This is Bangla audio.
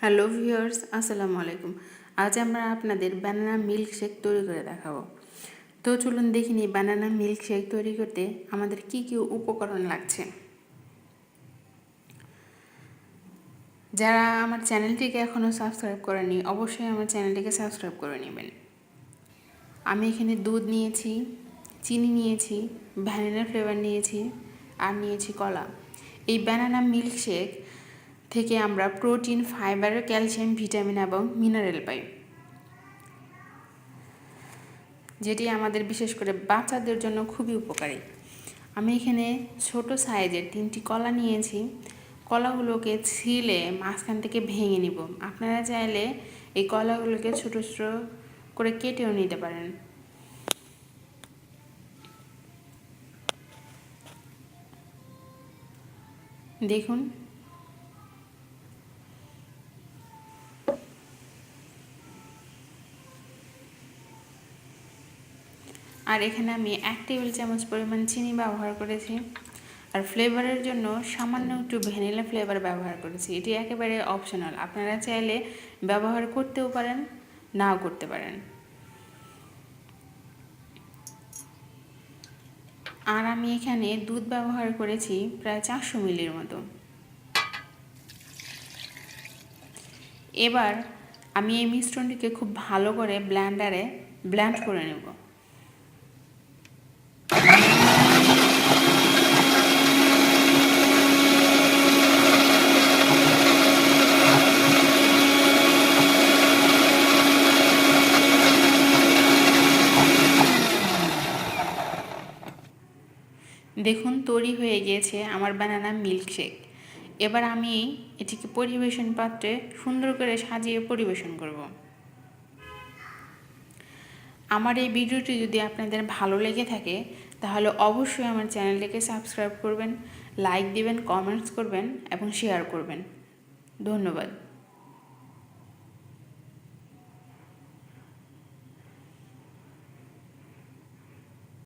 হ্যালো ভিউয়ার্স, আসসালামু আলাইকুম। আজ আমরা আপনাদের বানানা মিল্কশেক তৈরি করে দেখাবো। তো চলুন দেখে নিই বানানা মিল্কশেক তৈরি করতে আমাদের কি কি উপকরণ লাগছে। যারা আমার চ্যানেলটিকে এখনও সাবস্ক্রাইব করেনি অবশ্যই আমার চ্যানেলটিকে সাবস্ক্রাইব করে নেবেন। আমি এখানে দুধ নিয়েছি, চিনি নিয়েছি, ভ্যানিলা ফ্লেভার নিয়েছি আর নিয়েছি কলা। এই বানানা মিল্কশেক থেকে আমরা প্রোটিন, ফাইবার, ক্যালসিয়াম, ভিটামিন এবং মিনারেল পাই, যেটি আমাদের বিশেষ করে বাচ্চাদের জন্য খুবই উপকারী। আমি এখানে ছোট সাইজের 3টি কলা নিয়েছি। কলাগুলোকে ছিলে মাঝখান থেকে ভেঙে নিব। আপনারা চাইলে এই কলাগুলোকে ছোট ছোট করে কেটেও নিতে পারেন। দেখুন, আর এখানে আমি 1 টেবিল চামচ পরিমাণ চিনি ব্যবহার করেছি। আর ফ্লেভারের জন্য সামান্য একটু ভ্যানিলা ফ্লেভার ব্যবহার করেছি। এটি একেবারে অপশনাল, আপনারা চাইলে ব্যবহার করতেও পারেন, নাও করতে পারেন। আর আমি এখানে দুধ ব্যবহার করেছি প্রায় 400 মিলির মতো। এবার আমি এই মিশ্রণটিকে খুব ভালো করে ব্লেন্ডারে ব্লেন্ড করে নেব। দেখুন, তৈরি হয়ে গিয়েছে আমার বানানা মিল্কশেক। এবার আমি এটিকে পরিবেশন পাত্রে সুন্দর করে সাজিয়ে পরিবেশন করব। আমার এই ভিডিওটি যদি আপনাদের ভালো লেগে থাকে তাহলে অবশ্যই আমার চ্যানেলটিকে সাবস্ক্রাইব করবেন, লাইক দিবেন, কমেন্টস করবেন এবং শেয়ার করবেন। ধন্যবাদ।